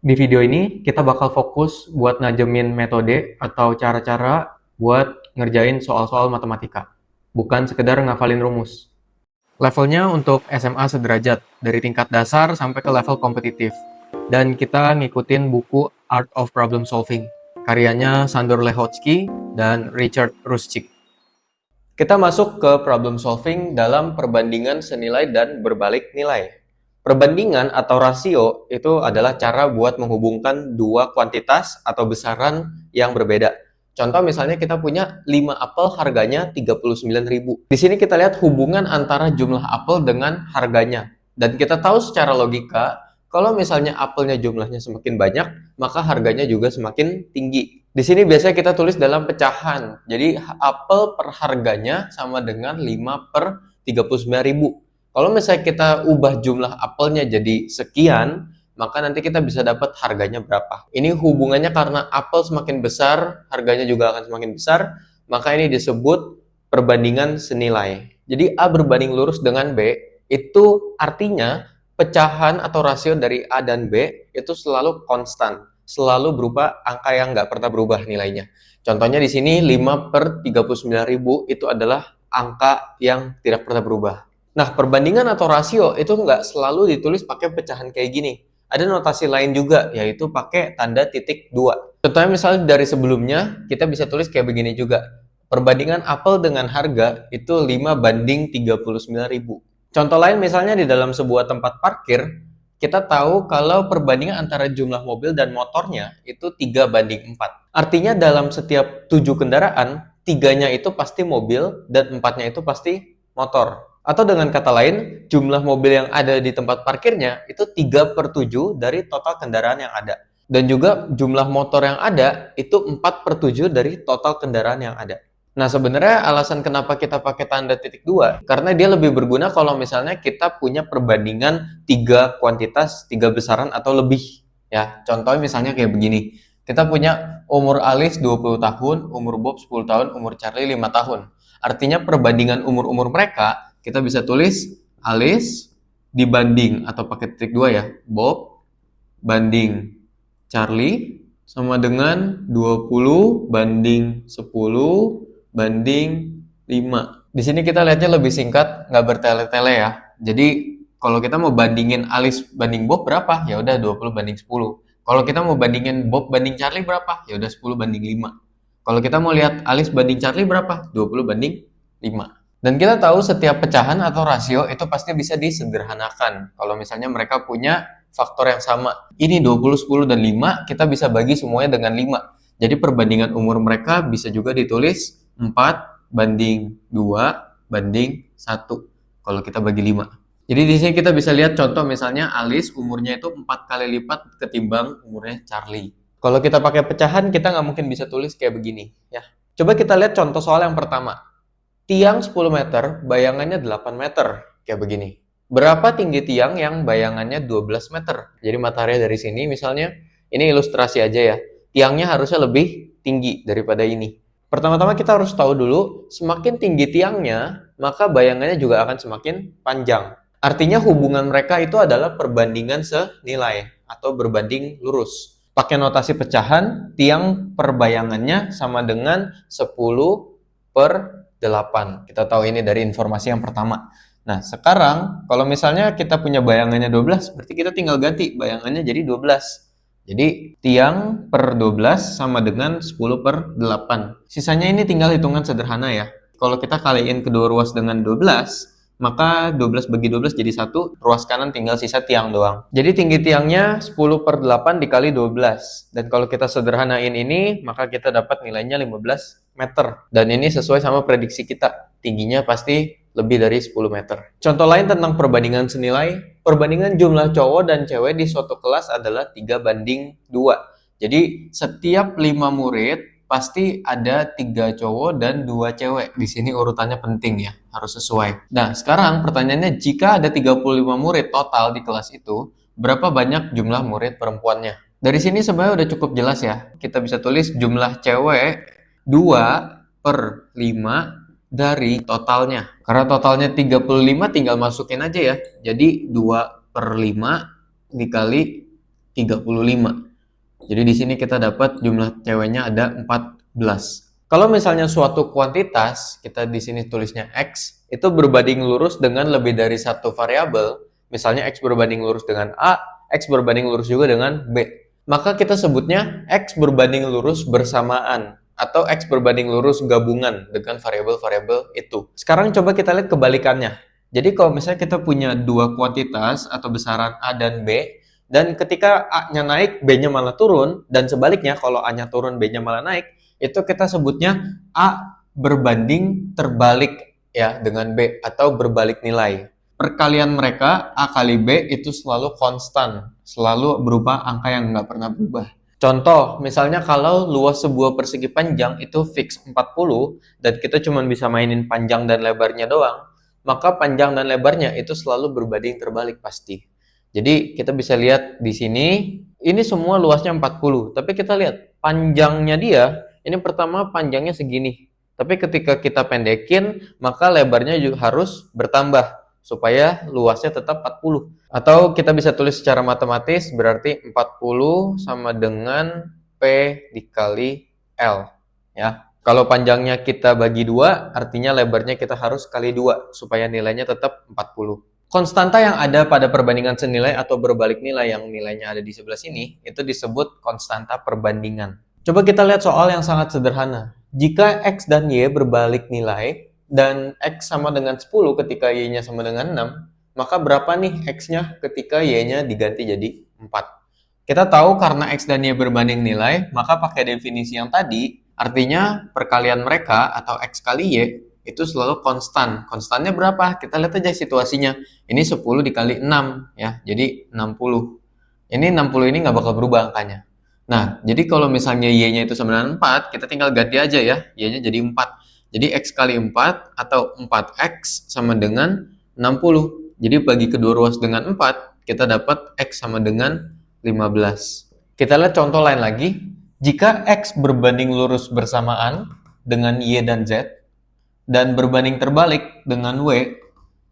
Di video ini kita bakal fokus buat najemin metode atau cara-cara buat ngerjain soal-soal matematika, bukan sekedar ngafalin rumus. Levelnya untuk SMA sederajat, dari tingkat dasar sampai ke level kompetitif. Dan kita ngikutin buku Art of Problem Solving, karyanya Sandor Lehoczky dan Richard Rushczyk. Kita masuk ke problem solving dalam perbandingan senilai dan berbalik nilai. Perbandingan atau rasio itu adalah cara buat menghubungkan dua kuantitas atau besaran yang berbeda. Contoh misalnya kita punya 5 apel harganya 39.000. Di sini kita lihat hubungan antara jumlah apel dengan harganya. Dan kita tahu secara logika, kalau misalnya apelnya jumlahnya semakin banyak, maka harganya juga semakin tinggi. Di sini biasanya kita tulis dalam pecahan. Jadi apel per harganya sama dengan 5 per 39.000. Kalau misalnya kita ubah jumlah apelnya jadi sekian, maka nanti kita bisa dapat harganya berapa. Ini hubungannya karena apel semakin besar, harganya juga akan semakin besar, maka ini disebut perbandingan senilai. Jadi A berbanding lurus dengan B, itu artinya pecahan atau rasio dari A dan B itu selalu konstan, selalu berupa angka yang nggak pernah berubah nilainya. Contohnya di sini 5 per 39.000 itu adalah angka yang tidak pernah berubah. Nah, perbandingan atau rasio itu nggak selalu ditulis pakai pecahan kayak gini. Ada notasi lain juga, yaitu pakai tanda titik 2. Contohnya misalnya dari sebelumnya, kita bisa tulis kayak begini juga. Perbandingan apel dengan harga itu 5 banding 39.000. Contoh lain misalnya di dalam sebuah tempat parkir, kita tahu kalau perbandingan antara jumlah mobil dan motornya itu 3 banding 4. Artinya dalam setiap 7 kendaraan, 3-nya itu pasti mobil dan 4-nya itu pasti motor. Atau dengan kata lain, jumlah mobil yang ada di tempat parkirnya itu 3 per 7 dari total kendaraan yang ada. Dan juga jumlah motor yang ada itu 4 per 7 dari total kendaraan yang ada. Nah, sebenarnya alasan kenapa kita pakai tanda titik 2, karena dia lebih berguna kalau misalnya kita punya perbandingan 3 kuantitas, 3 besaran atau lebih. Ya, contohnya misalnya kayak begini. Kita punya umur Alis 20 tahun, umur Bob 10 tahun, umur Charlie 5 tahun. Artinya perbandingan umur-umur mereka, kita bisa tulis Alis dibanding, atau pakai titik 2 ya, Bob banding Charlie sama dengan 20 banding 10 banding 5. Di sini kita lihatnya lebih singkat, nggak bertele-tele ya. Jadi kalau kita mau bandingin Alis banding Bob berapa? Ya udah 20 banding 10. Kalau kita mau bandingin Bob banding Charlie berapa? Ya udah 10 banding 5. Kalau kita mau lihat Alis banding Charlie berapa? 20 banding 5. Dan kita tahu setiap pecahan atau rasio itu pasti bisa disederhanakan. Kalau misalnya mereka punya faktor yang sama. Ini 20, 10, dan 5, kita bisa bagi semuanya dengan 5. Jadi perbandingan umur mereka bisa juga ditulis 4 banding 2 banding 1 kalau kita bagi 5. Jadi di sini kita bisa lihat contoh misalnya Alis umurnya itu 4 kali lipat ketimbang umurnya Charlie. Kalau kita pakai pecahan kita nggak mungkin bisa tulis kayak begini ya. Coba kita lihat contoh soal yang pertama. Tiang 10 meter, bayangannya 8 meter, kayak begini. Berapa tinggi tiang yang bayangannya 12 meter? Jadi matahari dari sini misalnya, ini ilustrasi aja ya. Tiangnya harusnya lebih tinggi daripada ini. Pertama-tama kita harus tahu dulu, semakin tinggi tiangnya, maka bayangannya juga akan semakin panjang. Artinya hubungan mereka itu adalah perbandingan senilai atau berbanding lurus. Pakai notasi pecahan, tiang per bayangannya sama dengan 10 per 8. Kita tahu ini dari informasi yang pertama. Nah, sekarang kalau misalnya kita punya bayangannya 12, berarti kita tinggal ganti bayangannya jadi 12. Jadi, tiang per 12 sama dengan 10 per 8. Sisanya ini tinggal hitungan sederhana ya. Kalau kita kaliin kedua ruas dengan 12, maka 12 bagi 12 jadi 1, ruas kanan tinggal sisa tiang doang. Jadi tinggi tiangnya 10 per 8 dikali 12. Dan kalau kita sederhanain ini, maka kita dapat nilainya 15 meter. Dan ini sesuai sama prediksi kita. Tingginya pasti lebih dari 10 meter. Contoh lain tentang perbandingan senilai, perbandingan jumlah cowok dan cewek di suatu kelas adalah 3 banding 2. Jadi setiap 5 murid pasti ada 3 cowok dan 2 cewek. Di sini urutannya penting ya, harus sesuai. Nah, sekarang pertanyaannya, jika ada 35 murid total di kelas itu, berapa banyak jumlah murid perempuannya? Dari sini sebenarnya udah cukup jelas ya. Kita bisa tulis jumlah cewek 2 per 5 dari totalnya. Karena totalnya 35 tinggal masukin aja ya. Jadi 2 per 5 dikali 35. Jadi di sini kita dapat jumlah ceweknya ada 14. Kalau misalnya suatu kuantitas, kita di sini tulisnya X, itu berbanding lurus dengan lebih dari satu variabel, misalnya X berbanding lurus dengan A, X berbanding lurus juga dengan B, maka kita sebutnya X berbanding lurus bersamaan, atau X berbanding lurus gabungan dengan variabel-variabel itu. Sekarang coba kita lihat kebalikannya. Jadi kalau misalnya kita punya dua kuantitas atau besaran A dan B, dan ketika A-nya naik, B-nya malah turun, dan sebaliknya kalau A-nya turun, B-nya malah naik, itu kita sebutnya A berbanding terbalik ya dengan B atau berbalik nilai. Perkalian mereka A kali B itu selalu konstan, selalu berupa angka yang nggak pernah berubah. Contoh, misalnya kalau luas sebuah persegi panjang itu fix 40 dan kita cuma bisa mainin panjang dan lebarnya doang, maka panjang dan lebarnya itu selalu berbanding terbalik pasti. Jadi kita bisa lihat di sini, ini semua luasnya 40, tapi kita lihat panjangnya dia, ini pertama panjangnya segini. Tapi ketika kita pendekin, maka lebarnya juga harus bertambah supaya luasnya tetap 40. Atau kita bisa tulis secara matematis, berarti 40 sama dengan P dikali L. Ya. Kalau panjangnya kita bagi 2, artinya lebarnya kita harus kali 2 supaya nilainya tetap 40. Konstanta yang ada pada perbandingan senilai atau berbalik nilai yang nilainya ada di sebelah sini, itu disebut konstanta perbandingan. Coba kita lihat soal yang sangat sederhana. Jika X dan Y berbalik nilai, dan X sama dengan 10 ketika Y-nya sama dengan 6, maka berapa nih X-nya ketika Y-nya diganti jadi 4? Kita tahu karena X dan Y berbanding nilai, maka pakai definisi yang tadi, artinya perkalian mereka atau X kali Y itu selalu konstan. Konstannya berapa? Kita lihat aja situasinya. Ini 10 dikali 6 ya, jadi 60. Ini 60 ini nggak bakal berubah angkanya. Nah, jadi kalau misalnya Y-nya itu sama dengan 4, kita tinggal ganti aja ya, Y-nya jadi 4. Jadi X kali 4 atau 4X sama dengan 60. Jadi bagi kedua ruas dengan 4, kita dapat X sama dengan 15. Kita lihat contoh lain lagi. Jika X berbanding lurus bersamaan dengan Y dan Z, dan berbanding terbalik dengan W,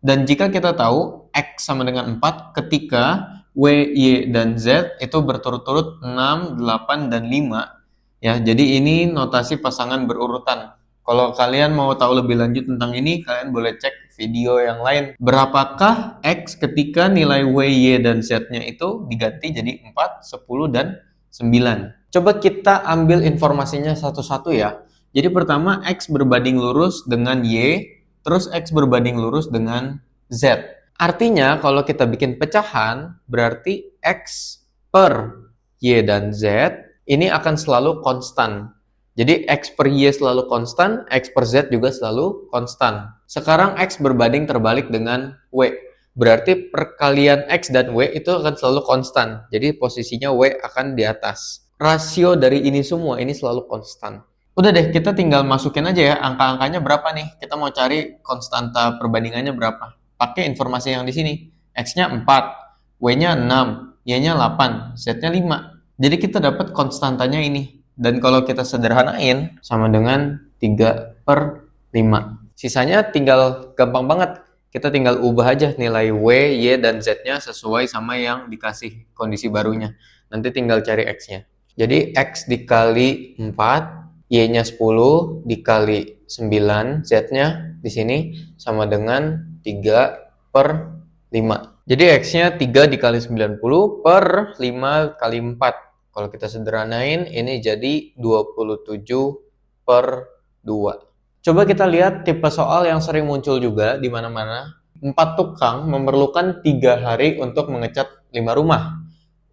dan jika kita tahu X sama dengan 4 ketika W, Y, dan Z itu berturut-turut 6, 8, dan 5 ya, jadi ini notasi pasangan berurutan. Kalau kalian mau tahu lebih lanjut tentang ini, kalian boleh cek video yang lain. Berapakah X ketika nilai W, Y, dan Z-nya itu diganti jadi 4, 10, dan 9? Coba kita ambil informasinya satu-satu ya. Jadi pertama X berbanding lurus dengan Y, terus X berbanding lurus dengan Z. Artinya kalau kita bikin pecahan, berarti X per Y dan Z ini akan selalu konstan. Jadi X per Y selalu konstan, X per Z juga selalu konstan. Sekarang X berbanding terbalik dengan W. Berarti perkalian X dan W itu akan selalu konstan. Jadi posisinya W akan di atas. Rasio dari ini semua ini selalu konstan. Udah deh, kita tinggal masukin aja ya angka-angkanya berapa nih. Kita mau cari konstanta perbandingannya berapa. Pakai informasi yang di sini. X-nya 4, W-nya 6, Y-nya 8, Z-nya 5. Jadi kita dapat konstantanya ini. Dan kalau kita sederhanain, sama dengan 3 per 5. Sisanya tinggal gampang banget. Kita tinggal ubah aja nilai W, Y, dan Z-nya sesuai sama yang dikasih kondisi barunya. Nanti tinggal cari X-nya. Jadi X dikali 4, Y-nya 10 dikali 9, Z-nya di sini sama dengan 3 per 5. Jadi X-nya 3 dikali 90 per 5 kali 4. Kalau kita sederhanain, ini jadi 27 per 2. Coba kita lihat tipe soal yang sering muncul juga di mana-mana. 4 tukang memerlukan 3 hari untuk mengecat 5 rumah.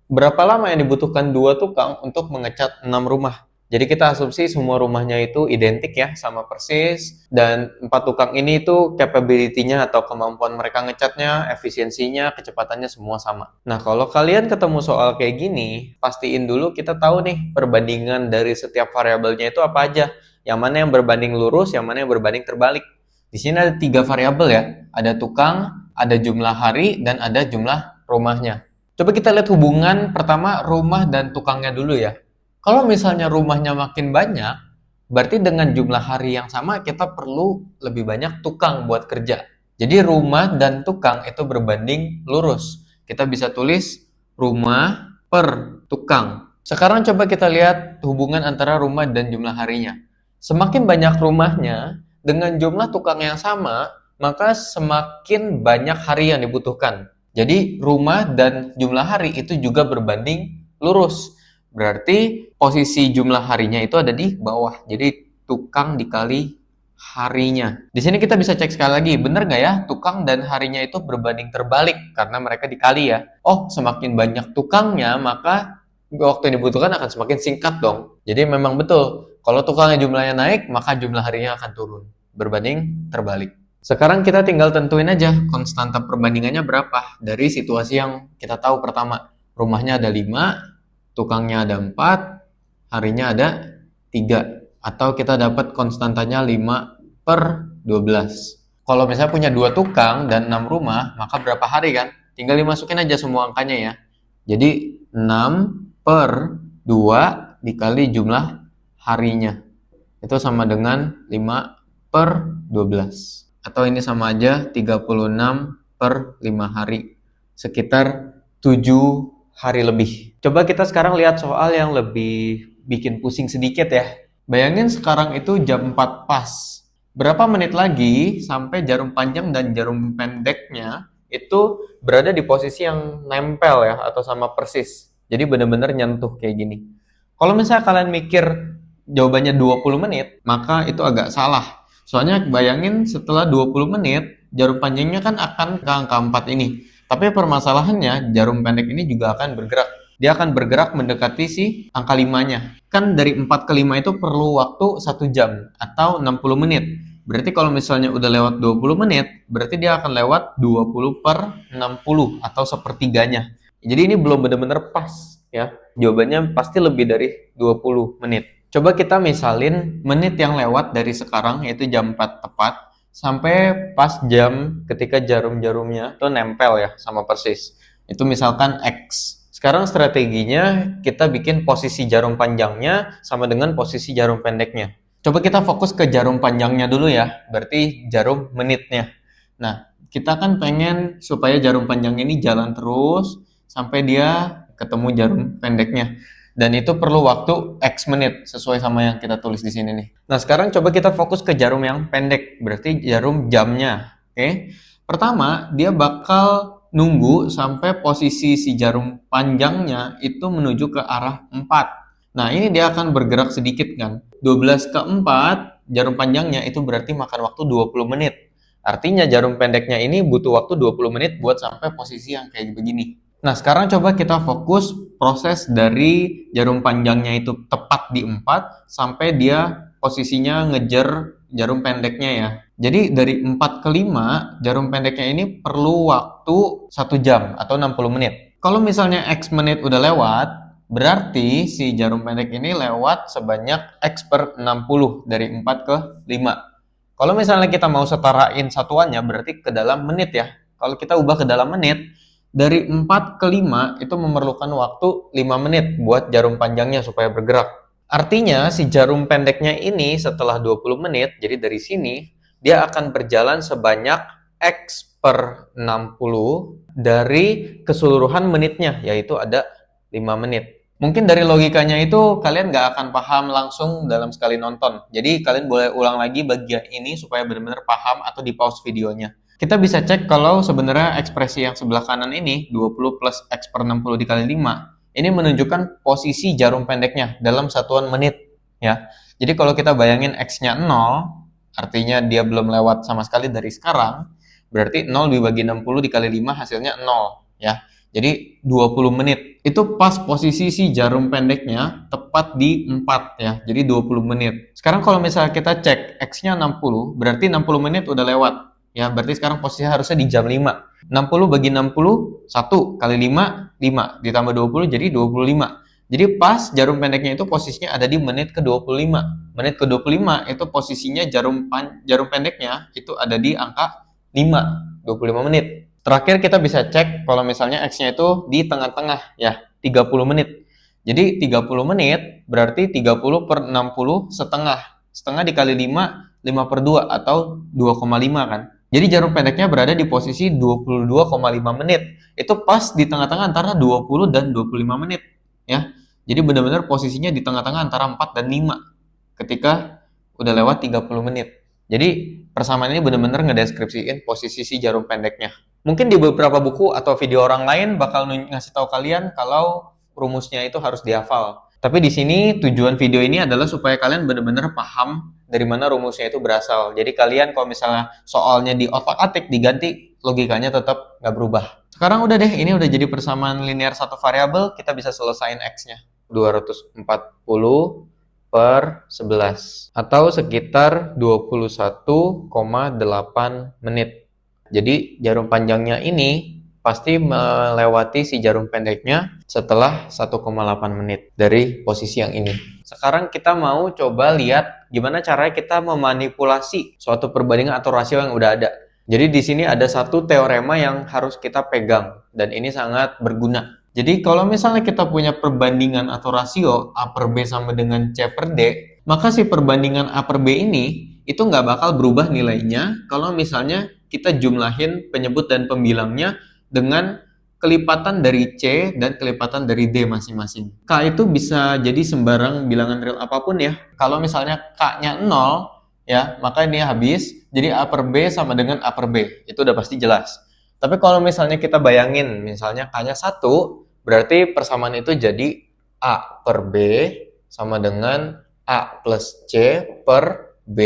Berapa lama yang dibutuhkan 2 tukang untuk mengecat 6 rumah? Jadi kita asumsi semua rumahnya itu identik ya, sama persis, dan 4 tukang ini itu capability-nya atau kemampuan mereka ngecatnya, efisiensinya, kecepatannya semua sama. Nah, kalau kalian ketemu soal kayak gini, pastiin dulu kita tahu nih perbandingan dari setiap variabelnya itu apa aja. Yang mana yang berbanding lurus, yang mana yang berbanding terbalik. Di sini ada 3 variabel ya, ada tukang, ada jumlah hari, dan ada jumlah rumahnya. Coba kita lihat hubungan pertama rumah dan tukangnya dulu ya. Kalau misalnya rumahnya makin banyak, berarti dengan jumlah hari yang sama kita perlu lebih banyak tukang buat kerja. Jadi rumah dan tukang itu berbanding lurus. Kita bisa tulis rumah per tukang. Sekarang coba kita lihat hubungan antara rumah dan jumlah harinya. Semakin banyak rumahnya dengan jumlah tukang yang sama, maka semakin banyak hari yang dibutuhkan. Jadi rumah dan jumlah hari itu juga berbanding lurus. Berarti posisi jumlah harinya itu ada di bawah. Jadi tukang dikali harinya. Di sini kita bisa cek sekali lagi, bener nggak ya tukang dan harinya itu berbanding terbalik karena mereka dikali ya. Oh, semakin banyak tukangnya maka waktu yang dibutuhkan akan semakin singkat dong. Jadi memang betul, kalau tukangnya jumlahnya naik maka jumlah harinya akan turun. Berbanding terbalik. Sekarang kita tinggal tentuin aja konstanta perbandingannya berapa dari situasi yang kita tahu pertama. Rumahnya ada 5, tukangnya ada 4, harinya ada 3. Atau kita dapat konstantanya 5 per 12. Kalau misalnya punya 2 tukang dan 6 rumah, maka berapa hari kan? Tinggal dimasukin aja semua angkanya ya. Jadi 6 per 2 dikali jumlah harinya. Itu sama dengan 5 per 12. Atau ini sama aja 36 per 5 hari. Sekitar 7 hari lebih. Coba kita sekarang lihat soal yang lebih bikin pusing sedikit ya. Bayangin sekarang itu jam 4 pas. Berapa menit lagi sampai jarum panjang dan jarum pendeknya itu berada di posisi yang nempel ya atau sama persis. Jadi benar-benar nyentuh kayak gini. Kalau misalnya kalian mikir jawabannya 20 menit, maka itu agak salah. Soalnya bayangin setelah 20 menit, jarum panjangnya kan akan ke angka 4 ini. Tapi permasalahannya jarum pendek ini juga akan bergerak. Dia akan bergerak mendekati si angka 5-nya. Kan dari 4 ke 5 itu perlu waktu 1 jam atau 60 menit. Berarti kalau misalnya udah lewat 20 menit, berarti dia akan lewat 20 per 60 atau sepertiganya. Jadi ini belum benar-benar pas ya. Jawabannya pasti lebih dari 20 menit. Coba kita misalin menit yang lewat dari sekarang yaitu jam 4 tepat sampai pas jam ketika jarum-jarumnya tuh nempel ya sama persis. Itu misalkan X. Sekarang strateginya kita bikin posisi jarum panjangnya sama dengan posisi jarum pendeknya. Coba kita fokus ke jarum panjangnya dulu ya, berarti jarum menitnya. Nah, kita kan pengen supaya jarum panjangnya ini jalan terus sampai dia ketemu jarum pendeknya. Dan itu perlu waktu X menit sesuai sama yang kita tulis di sini nih. Nah, sekarang coba kita fokus ke jarum yang pendek, berarti jarum jamnya. Oke. Pertama, dia bakal nunggu sampai posisi si jarum panjangnya itu menuju ke arah 4. Nah, ini dia akan bergerak sedikit kan. 12 ke 4, jarum panjangnya itu berarti makan waktu 20 menit. Artinya jarum pendeknya ini butuh waktu 20 menit buat sampai posisi yang kayak begini. Nah, sekarang coba kita fokus proses dari jarum panjangnya itu tepat di 4 sampai dia posisinya ngejar jarum pendeknya ya. Jadi dari 4 ke 5, jarum pendeknya ini perlu waktu 1 jam atau 60 menit. Kalau misalnya X menit udah lewat, berarti si jarum pendek ini lewat sebanyak X per 60 dari 4 ke 5. Kalau misalnya kita mau setarain satuannya berarti ke dalam menit ya. Kalau kita ubah ke dalam menit, dari 4 ke 5 itu memerlukan waktu 5 menit buat jarum panjangnya supaya bergerak. Artinya si jarum pendeknya ini setelah 20 menit, jadi dari sini dia akan berjalan sebanyak X per 60 dari keseluruhan menitnya, yaitu ada 5 menit. Mungkin dari logikanya itu kalian nggak akan paham langsung dalam sekali nonton. Jadi kalian boleh ulang lagi bagian ini supaya benar-benar paham atau di pause videonya. Kita bisa cek kalau sebenarnya ekspresi yang sebelah kanan ini 20 plus X per 60 dikali 5 ini menunjukkan posisi jarum pendeknya dalam satuan menit ya. Jadi kalau kita bayangin X-nya 0 artinya dia belum lewat sama sekali dari sekarang, berarti 0 dibagi 60 dikali 5 hasilnya 0 ya. Jadi 20 menit. Itu pas posisi si jarum pendeknya tepat di 4 ya. Jadi 20 menit. Sekarang kalau misalnya kita cek X-nya 60, berarti 60 menit udah lewat. Ya, berarti sekarang posisinya harusnya di jam 5. 60 bagi 60, 1 kali 5, 5. Ditambah 20 jadi 25. Jadi pas jarum pendeknya itu posisinya ada di menit ke-25. Menit ke-25 itu posisinya jarum pendeknya itu ada di angka 5, 25 menit. Terakhir kita bisa cek kalau misalnya X-nya itu di tengah-tengah ya, 30 menit. Jadi 30 menit berarti 30 per 60 setengah. Setengah dikali 5, 5 per 2 atau 2,5 kan. Jadi jarum pendeknya berada di posisi 22,5 menit. Itu pas di tengah-tengah antara 20 dan 25 menit. Ya. Jadi benar-benar posisinya di tengah-tengah antara 4 dan 5 ketika udah lewat 30 menit. Jadi persamaan ini benar-benar ngedeskripsiin posisi si jarum pendeknya. Mungkin di beberapa buku atau video orang lain bakal ngasih tahu kalian kalau rumusnya itu harus dihafal. Tapi di sini tujuan video ini adalah supaya kalian benar-benar paham dari mana rumusnya itu berasal. Jadi kalian kalau misalnya soalnya di otak-atik diganti, logikanya tetap nggak berubah. Sekarang udah deh, ini udah jadi persamaan linear satu variabel, kita bisa selesain X-nya. 240 per 11 atau sekitar 21,8 menit. Jadi jarum panjangnya ini pasti melewati si jarum pendeknya setelah 1,8 menit dari posisi yang ini. Sekarang kita mau coba lihat gimana caranya kita memanipulasi suatu perbandingan atau rasio yang udah ada. Jadi di sini ada satu teorema yang harus kita pegang dan ini sangat berguna. Jadi kalau misalnya kita punya perbandingan atau rasio A per B sama dengan C per D, maka si perbandingan A per B ini itu nggak bakal berubah nilainya kalau misalnya kita jumlahin penyebut dan pembilangnya dengan kelipatan dari C dan kelipatan dari D masing-masing. K itu bisa jadi sembarang bilangan real apapun ya. Kalau misalnya K-nya 0, ya, maka ini habis. Jadi A per B sama dengan A per B. Itu udah pasti jelas. Tapi kalau misalnya kita bayangin, misalnya K-nya 1, berarti persamaan itu jadi A per B sama dengan A plus C per B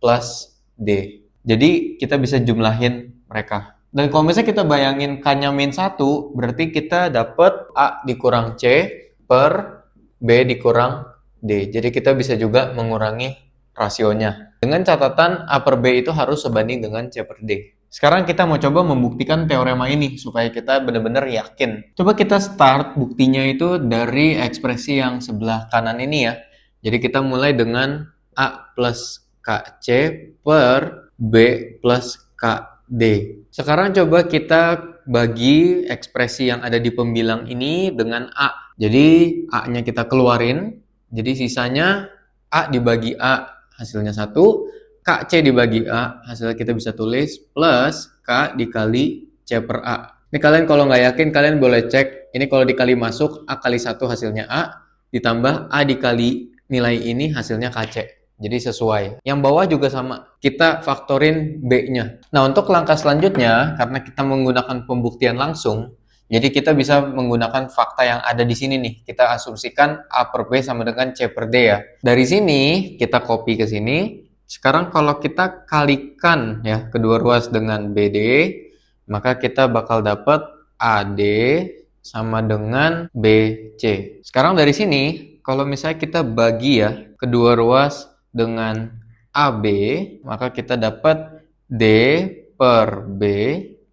plus D. Jadi kita bisa jumlahin mereka. Dan kalau misalnya kita bayangin K-nya min 1, berarti kita dapat A dikurang C per B dikurang D. Jadi kita bisa juga mengurangi rasionya. Dengan catatan A per B itu harus sebanding dengan C per D. Sekarang kita mau coba membuktikan teorema ini supaya kita benar-benar yakin. Coba kita start buktinya itu dari ekspresi yang sebelah kanan ini ya. Jadi kita mulai dengan A plus KC per B plus KD. Sekarang coba kita bagi ekspresi yang ada di pembilang ini dengan A. Jadi A-nya kita keluarin. Jadi sisanya A dibagi A hasilnya 1. KC dibagi A, hasilnya kita bisa tulis plus K dikali C per A. Ini kalian kalau nggak yakin, kalian boleh cek. Ini kalau dikali masuk, A kali 1 hasilnya A, ditambah A dikali nilai ini hasilnya KC. Jadi sesuai. Yang bawah juga sama. Kita faktorin B-nya. Nah, untuk langkah selanjutnya, karena kita menggunakan pembuktian langsung, jadi kita bisa menggunakan fakta yang ada di sini nih. Kita asumsikan A per B sama dengan C per D ya. Dari sini, kita copy ke sini. Sekarang kalau kita kalikan ya kedua ruas dengan BD, maka kita bakal dapat AD sama dengan BC. Sekarang dari sini, kalau misalnya kita bagi ya kedua ruas dengan AB, maka kita dapat D per B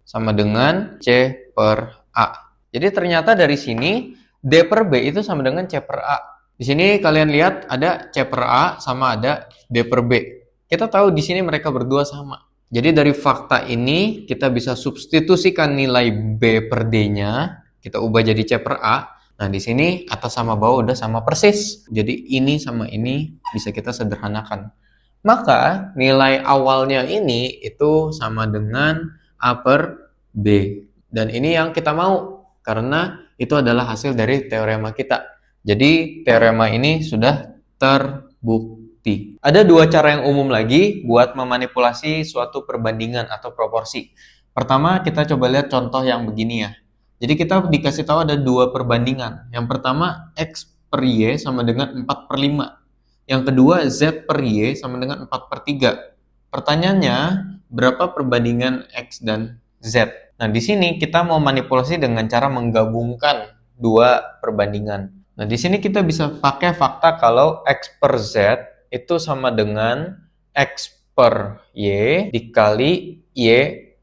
sama dengan C per A. Jadi ternyata dari sini D per B itu sama dengan C per A. Di sini kalian lihat ada C per A sama ada D per B. Kita tahu di sini mereka berdua sama. Jadi dari fakta ini kita bisa substitusikan nilai B per D-nya, kita ubah jadi C per A. Nah, di sini atas sama bawah udah sama persis. Jadi ini sama ini bisa kita sederhanakan. Maka nilai awalnya ini itu sama dengan A per B. Dan ini yang kita mau karena itu adalah hasil dari teorema kita. Jadi teorema ini sudah terbukti. Ada dua cara yang umum lagi buat memanipulasi suatu perbandingan atau proporsi. Pertama, kita coba lihat contoh yang begini ya. Jadi kita dikasih tahu ada dua perbandingan. Yang pertama, X per Y sama dengan 4 per 5. Yang kedua, Z per Y sama dengan 4 per 3. Pertanyaannya, berapa perbandingan X dan Z? Nah, di sini kita mau manipulasi dengan cara menggabungkan dua perbandingan. Nah, di sini kita bisa pakai fakta kalau X per Z itu sama dengan X per Y dikali Y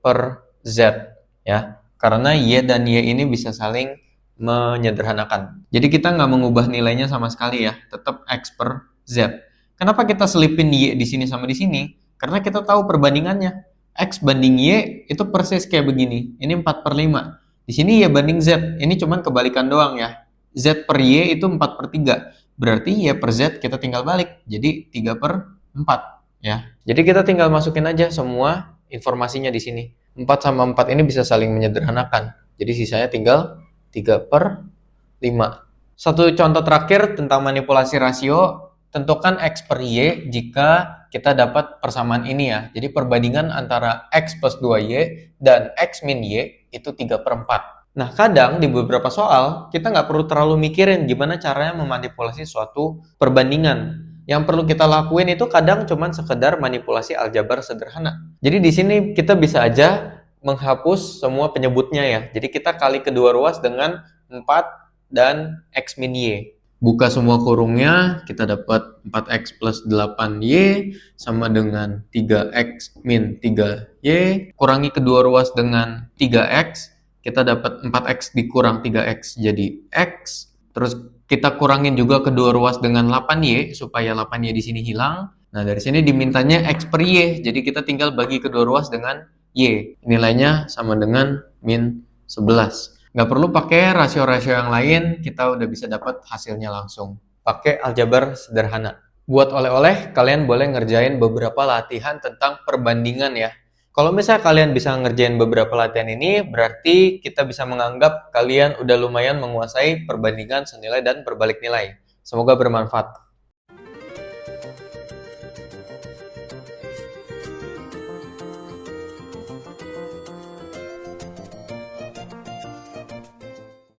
per Z ya, karena Y dan Y ini bisa saling menyederhanakan. Jadi kita nggak mengubah nilainya sama sekali ya, tetap X per Z. Kenapa kita selipin Y di sini sama di sini? Karena kita tahu perbandingannya. X banding Y itu persis kayak begini. Ini 4 per 5. Di sini Y banding Z. Ini cuman kebalikan doang ya. Z per Y itu 4 per 3. Berarti Y per Z kita tinggal balik. Jadi 3 per 4 ya. Jadi kita tinggal masukin aja semua informasinya di sini. 4 sama 4 ini bisa saling menyederhanakan. Jadi sisanya tinggal 3/5. Satu contoh terakhir tentang manipulasi rasio, tentukan X per Y jika kita dapat persamaan ini ya. Jadi perbandingan antara X plus 2Y dan X min Y itu 3/4. Nah, kadang di beberapa soal, kita nggak perlu terlalu mikirin gimana caranya memanipulasi suatu perbandingan. Yang perlu kita lakuin itu kadang cuman sekedar manipulasi aljabar sederhana. Jadi di sini kita bisa aja menghapus semua penyebutnya ya. Jadi kita kali kedua ruas dengan 4 dan X min Y. Buka semua kurungnya, kita dapat 4X plus 8Y sama dengan 3X min 3Y. Kurangi kedua ruas dengan 3X, kita dapat 4X dikurang 3X jadi X. Terus kita kurangin juga kedua ruas dengan 8Y supaya 8Y di sini hilang. Nah, dari sini dimintanya X per Y, jadi kita tinggal bagi kedua ruas dengan Y. Nilainya sama dengan min 11. Nggak perlu pakai rasio-rasio yang lain, kita udah bisa dapat hasilnya langsung. Pakai aljabar sederhana. Buat oleh-oleh, kalian boleh ngerjain beberapa latihan tentang perbandingan ya. Kalau misalnya kalian bisa ngerjain beberapa latihan ini, berarti kita bisa menganggap kalian udah lumayan menguasai perbandingan senilai dan berbalik nilai. Semoga bermanfaat.